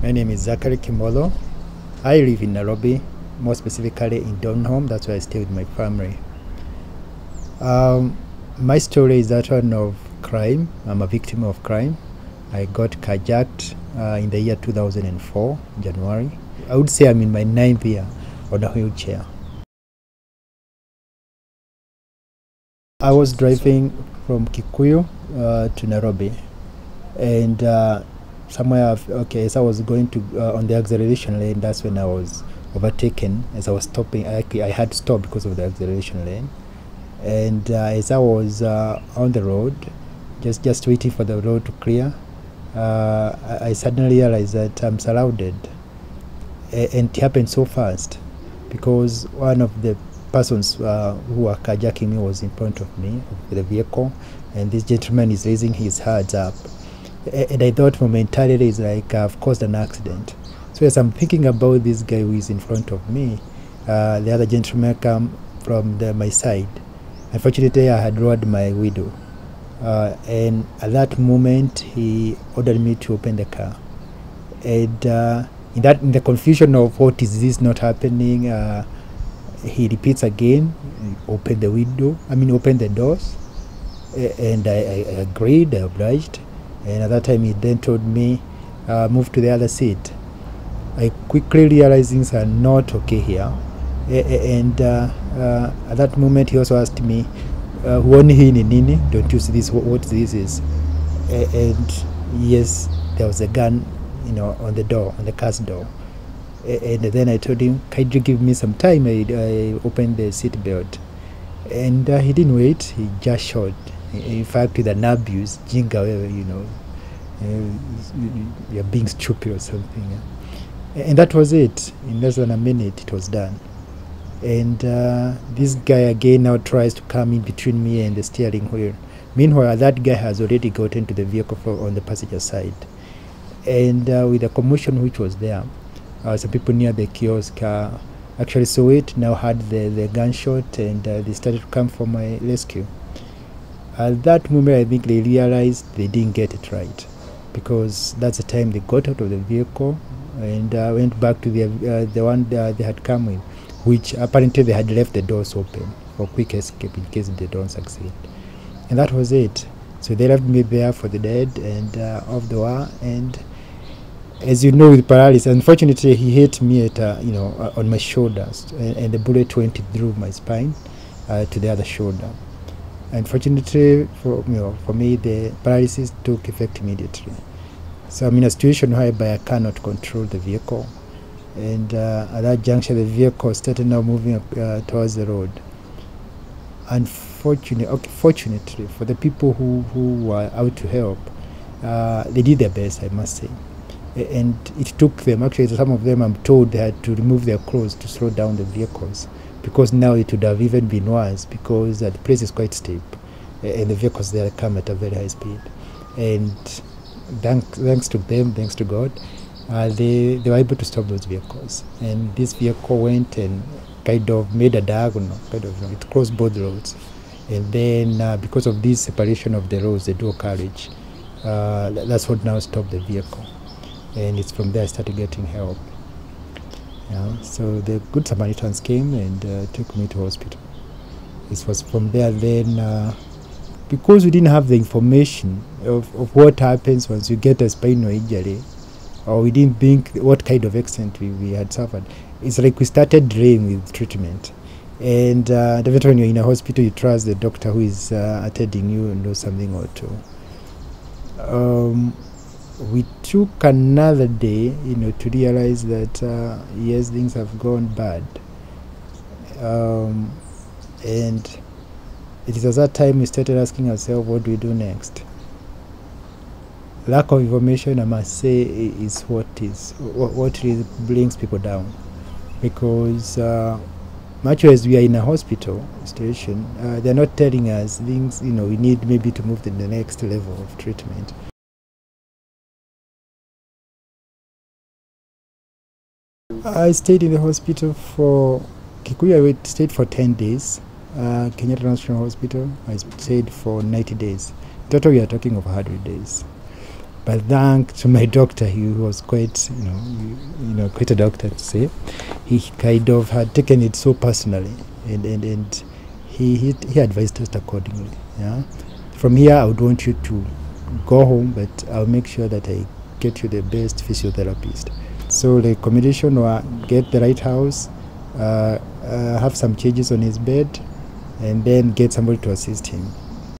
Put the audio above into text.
My name is Zack. I live in Nairobi, more specifically in Donholm. That's where I stay with my family. My story is that one of crime. I'm a victim of crime. I got carjacked in the year 2004, January. I would say I'm in my 9th year on a wheelchair. I was driving from Kikuyu to Nairobi, and as I was going to on the acceleration lane, that's when I was overtaken. As I was stopping, I had to stop because of the acceleration lane. And as I was on the road, just waiting for the road to clear, I suddenly realized that I'm surrounded. And it happened so fast because one of the persons who were carjacking me was in front of me, of the vehicle, and this gentleman is raising his hands up. And I thought momentarily, it's like I've caused an accident. So as I'm thinking about this guy who is in front of me, the other gentleman come from my side. Unfortunately, I had lowered my window. And at that moment, he ordered me to open the car. And in the confusion of what is this not happening, he repeats again, open the window, open the doors. And I agreed, I obliged. And at that time, he then told me, move to the other seat. I quickly realized things are not okay here. And at that moment, he also asked me, "Huoni hii ni nini? Don't you see this? What this is?" And yes, there was a gun, on the door, on the car's door. And then I told him, "Can you give me some time?" I opened the seat belt, and he didn't wait. He just shot. In fact, with an abuse, jinga, you're being stupid or something. And that was it. In less than a minute, it was done. And this guy again now tries to come in between me and the steering wheel. Meanwhile, that guy has already gotten into the vehicle on the passenger side. And with the commotion which was there, some people near the kiosk actually saw it, now had the gunshot, and they started to come for my rescue. At that moment, I think they realized they didn't get it right, because that's the time they got out of the vehicle and went back to the one they had come with, which apparently they had left the doors open for quick escape in case they don't succeed. And that was it. So they left me there for the dead and off the war. And as you know, with paralysis, unfortunately, he hit me at on my shoulders, and the bullet went through my spine to the other shoulder. Unfortunately for me, the paralysis took effect immediately. So I'm in a situation whereby I cannot control the vehicle. And at that juncture, the vehicle started now moving towards the road. Fortunately, for the people who were out to help, they did their best, I must say. And it took them, actually some of them, I'm told, they had to remove their clothes to slow down the vehicles, because now it would have even been worse, because the place is quite steep and the vehicles there come at a very high speed. And thanks to them, thanks to God, they were able to stop those vehicles. And this vehicle went and kind of made a diagonal, it crossed both roads. And then because of this separation of the roads, the dual carriage, that's what now stopped the vehicle. And it's from there I started getting help. So the Good Samaritans came and took me to hospital. It was from there then, because we didn't have the information of what happens once you get a spinal injury, or we didn't think what kind of accident we had suffered. It's like we started delaying with treatment. And definitely when you're in a hospital, you trust the doctor who is attending you and knows something or two. We took another day, to realize that, yes, things have gone bad. And it is at that time we started asking ourselves, what do we do next? Lack of information, I must say, is what really brings people down. Because much as we are in a hospital station, they're not telling us things, we need maybe to move to the next level of treatment. I stayed in the hospital for Kikuyu. I stayed for 10 days. Kenyatta National Hospital, I stayed for 90 days. Total, we are talking of 100 days. But thanks to my doctor, he was quite, quite a doctor to say. He kind of had taken it so personally, and he advised us accordingly. Yeah. From here, I would want you to go home, but I'll make sure that I get you the best physiotherapist. So the recommendation was get the right house, have some changes on his bed, and then get somebody to assist him.